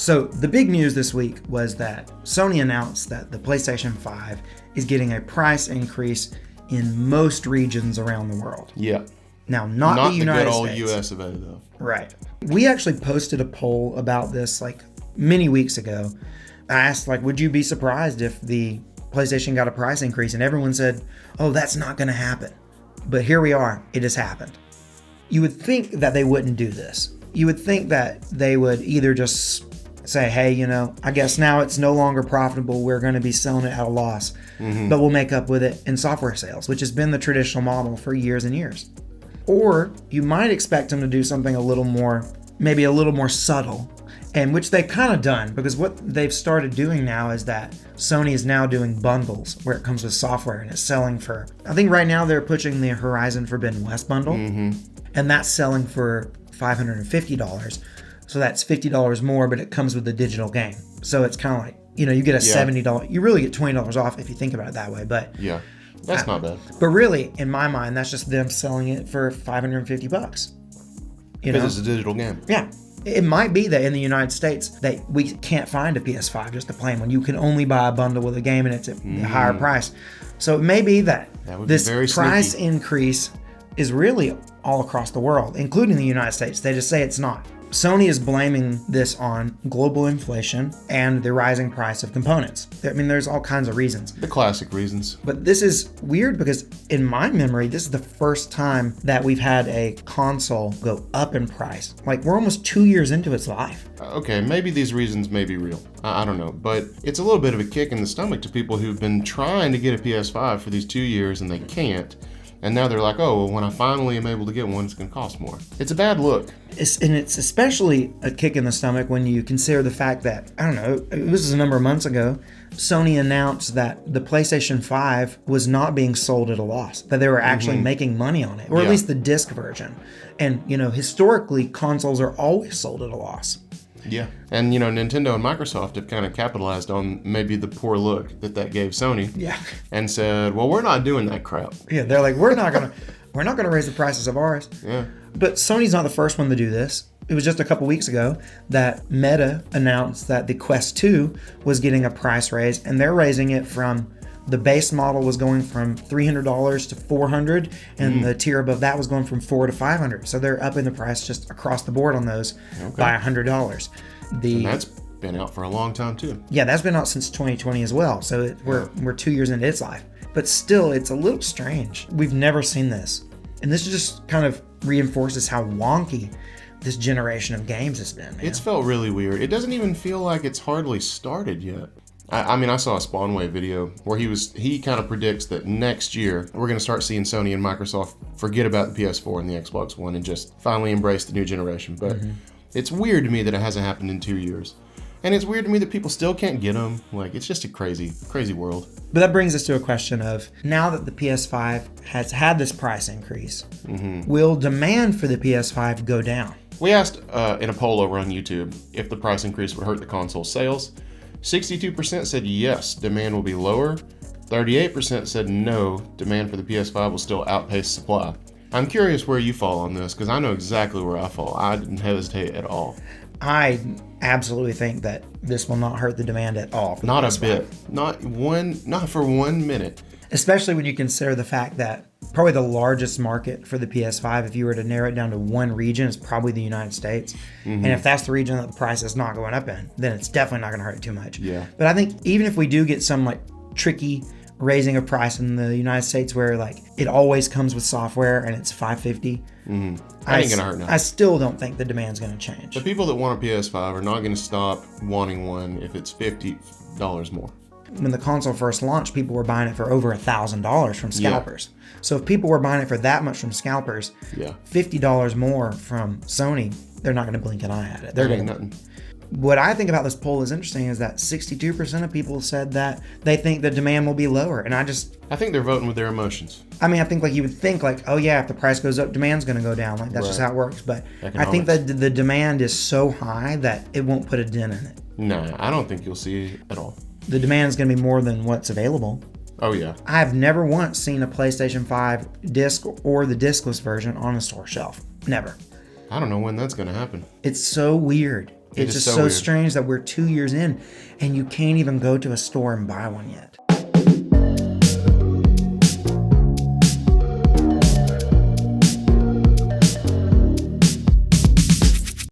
So the big news this week was that Sony announced that the PlayStation 5 is getting a price increase in most regions around the world. Yeah. Now, not the United good old States. U.S. of A, though. Right. We actually posted a poll about this like many weeks ago. I asked, like, would you be surprised if the PlayStation got a price increase? And everyone said, oh, that's not going to happen. But here we are. It has happened. You would think that they wouldn't do this. You would think that they would either just say, hey, you know, I guess now it's no longer profitable. We're going to be selling it at a loss, but we'll make up with it in software sales, which has been the traditional model for years and years. Or you might expect them to do something a little more, maybe a little more subtle, and which they've kind of done, because what they've started doing now is that Sony is now doing bundles where it comes with software and it's selling for, I think right now they're pushing the Horizon Forbidden West bundle, and that's selling for $550. So that's $50 more, but it comes with the digital game. So it's kind of like, you know, you get a $70, you really get $20 off if you think about it that way. But yeah, that's not bad. But really, in my mind, that's just them selling it for $550. Because it's a digital game. Yeah. It might be that in the United States that we can't find a PS5, just a plain one. You can only buy a bundle with a game and it's at a higher price. So it may be that this price increase is really all across the world, including the United States. They just say it's not. Sony is blaming this on global inflation and the rising price of components. I mean, there's all kinds of reasons. The classic reasons. But this is weird because in my memory, this is the first time that we've had a console go up in price. Like, we're almost 2 years into its life. Okay, maybe these reasons may be real. I don't know. But it's a little bit of a kick in the stomach to people who've been trying to get a PS5 for these 2 years and they can't. And now they're like, oh, well, when I finally am able to get one, it's going to cost more. It's a bad look. And it's especially a kick in the stomach when you consider the fact that, I don't know, this is a number of months ago, Sony announced that the PlayStation 5 was not being sold at a loss, that they were actually making money on it, or at least the disc version. And, you know, historically, consoles are always sold at a loss. Yeah. And, you know, Nintendo and Microsoft have kind of capitalized on maybe the poor look that gave Sony. Yeah. And said, well, we're not doing that crap. Yeah, they're like, we're not gonna raise the prices of ours. Yeah. But Sony's not the first one to do this. It was just a couple weeks ago that Meta announced that the Quest 2 was getting a price raise, and they're raising it from the base model was going from $300 to $400, and the tier above that was going from $400 to $500. So they're upping the price just across the board on those by $100. And that's been out for a long time too. Yeah, that's been out since 2020 as well. So we're 2 years into its life. But still, it's a little strange. We've never seen this. And this just kind of reinforces how wonky this generation of games has been, man. It's felt really weird. It doesn't even feel like it's hardly started yet. I mean, I saw a Spawnwave video where he kind of predicts that next year we're going to start seeing Sony and Microsoft forget about the PS4 and the Xbox One and just finally embrace the new generation. But it's weird to me that it hasn't happened in 2 years. And it's weird to me that people still can't get them. Like, it's just a crazy, crazy world. But that brings us to a question of, now that the PS5 has had this price increase, will demand for the PS5 go down? We asked in a poll over on YouTube if the price increase would hurt the console sales. 62% said yes, demand will be lower. 38% said no, demand for the PS5 will still outpace supply. I'm curious where you fall on this, because I know exactly where I fall. I didn't hesitate at all. I absolutely think that this will not hurt the demand at all. Not a bit. Not for 1 minute. Especially when you consider the fact that probably the largest market for the PS5, if you were to narrow it down to one region, is probably the United States. And if that's the region that the price is not going up in, then it's definitely not going to hurt it too much. Yeah. But I think even if we do get some like tricky raising of price in the United States where like it always comes with software and it's $550, I ain't gonna hurt nothing. I still don't think the demand's going to change. The people that want a PS5 are not going to stop wanting one if it's $50 more. When the console first launched, people were buying it for over $1,000 from scalpers. So if people were buying it for that much from scalpers, $50 more from Sony, they're not going to blink an eye at it. They're That ain't nothing. What I think about this poll is interesting is that 62% of people said that they think the demand will be lower. And I think they're voting with their emotions. I mean, I think like you would think like, oh yeah, if the price goes up, demand's going to go down. Like that's just how it works. But I think that the demand is so high that it won't put a dent in it. No, I don't think you'll see it at all. The demand is going to be more than what's available. Oh yeah. I've never once seen a PlayStation 5 disc or the discless version on a store shelf. Never. I don't know when that's going to happen. It's so weird. It's is just so so weird. strange that we're 2 years in and you can't even go to a store and buy one yet.